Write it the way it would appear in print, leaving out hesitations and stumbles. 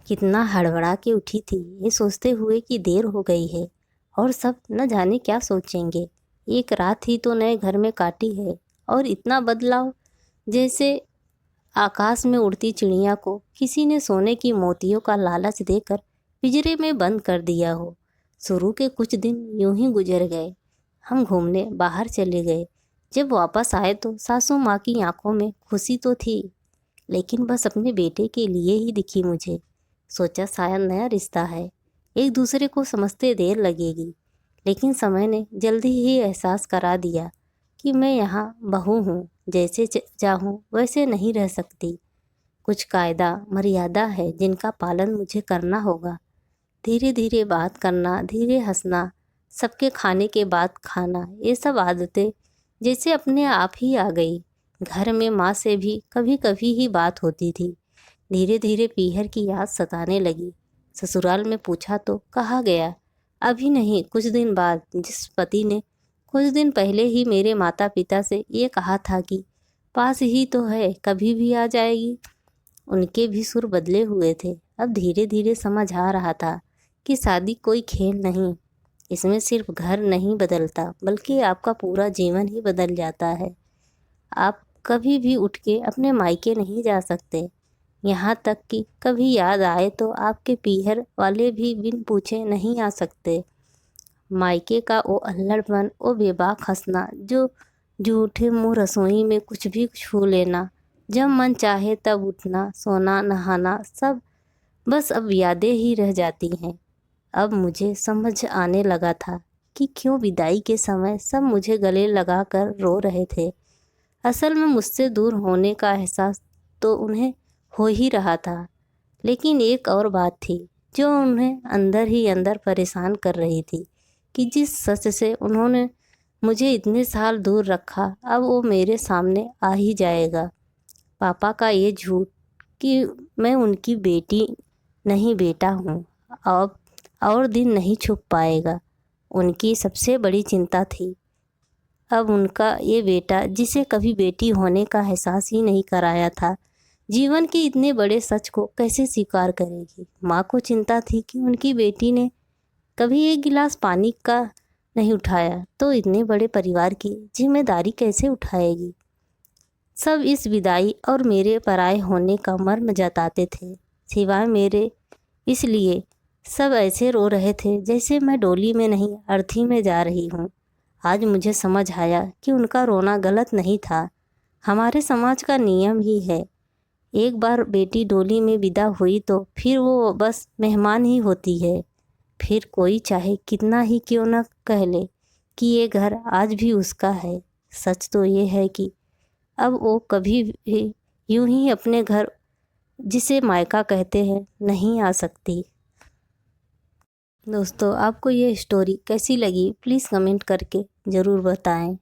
कितना हड़बड़ा के उठी थी, ये सोचते हुए कि देर हो गई है और सब न जाने क्या सोचेंगे। एक रात ही तो नए घर में काटी है और इतना बदलाव, जैसे आकाश में उड़ती चिड़िया को किसी ने सोने की मोतियों का लालच देकर पिंजरे में बंद कर दिया हो। शुरू के कुछ दिन यूं ही गुजर गए। हम घूमने बाहर चले गए। जब वापस आए तो सासू माँ की आंखों में खुशी तो थी, लेकिन बस अपने बेटे के लिए ही दिखी मुझे। सोचा शायद नया रिश्ता है, एक दूसरे को समझते देर लगेगी, लेकिन समय ने जल्दी ही एहसास करा दिया कि मैं यहाँ बहू हूँ, जैसे चाहूँ वैसे नहीं रह सकती। कुछ कायदा मर्यादा है जिनका पालन मुझे करना होगा। धीरे धीरे बात करना, धीरे हंसना, सबके खाने के बाद खाना, ये सब आदतें जैसे अपने आप ही आ गई। घर में माँ से भी कभी कभी ही बात होती थी। धीरे धीरे पीहर की याद सताने लगी। ससुराल में पूछा तो कहा गया, अभी नहीं, कुछ दिन बाद। जिस पति ने कुछ दिन पहले ही मेरे माता पिता से ये कहा था कि पास ही तो है, कभी भी आ जाएगी, उनके भी सुर बदले हुए थे। अब धीरे धीरे समझ आ रहा था कि शादी कोई खेल नहीं, इसमें सिर्फ घर नहीं बदलता, बल्कि आपका पूरा जीवन ही बदल जाता है। आप कभी भी उठ के अपने मायके नहीं जा सकते, यहाँ तक कि कभी याद आए तो आपके पीहर वाले भी बिन पूछे नहीं आ सकते। मायके का वो अल्हड़पन, वो बेबाक हंसना, जो झूठे मुँह रसोई में कुछ भी छू लेना, जब मन चाहे तब उठना, सोना, नहाना, सब बस अब यादें ही रह जाती हैं। अब मुझे समझ आने लगा था कि क्यों विदाई के समय सब मुझे गले लगा कर रो रहे थे। असल में मुझसे दूर होने का एहसास तो उन्हें हो ही रहा था, लेकिन एक और बात थी जो उन्हें अंदर ही अंदर परेशान कर रही थी कि जिस सच से उन्होंने मुझे इतने साल दूर रखा, अब वो मेरे सामने आ ही जाएगा। पापा का ये झूठ कि मैं उनकी बेटी नहीं बेटा हूँ, अब और दिन नहीं छुप पाएगा। उनकी सबसे बड़ी चिंता थी। अब उनका ये बेटा, जिसे कभी बेटी होने का एहसास ही नहीं कराया था, जीवन के इतने बड़े सच को कैसे स्वीकार करेगी। माँ को चिंता थी कि उनकी बेटी ने कभी एक गिलास पानी का नहीं उठाया, तो इतने बड़े परिवार की जिम्मेदारी कैसे उठाएगी। सब इस विदाई और मेरे पराए होने का मर्म जताते थे, सिवाय मेरे। इसलिए सब ऐसे रो रहे थे जैसे मैं डोली में नहीं, अर्थी में जा रही हूँ। आज मुझे समझ आया कि उनका रोना गलत नहीं था, हमारे समाज का नियम ही है। एक बार बेटी डोली में विदा हुई तो फिर वो बस मेहमान ही होती है। फिर कोई चाहे कितना ही क्यों न कह ले कि ये घर आज भी उसका है, सच तो ये है कि अब वो कभी भी यूं ही अपने घर, जिसे मायका कहते हैं, नहीं आ सकती। दोस्तों, आपको ये स्टोरी कैसी लगी प्लीज़ कमेंट करके ज़रूर बताएं।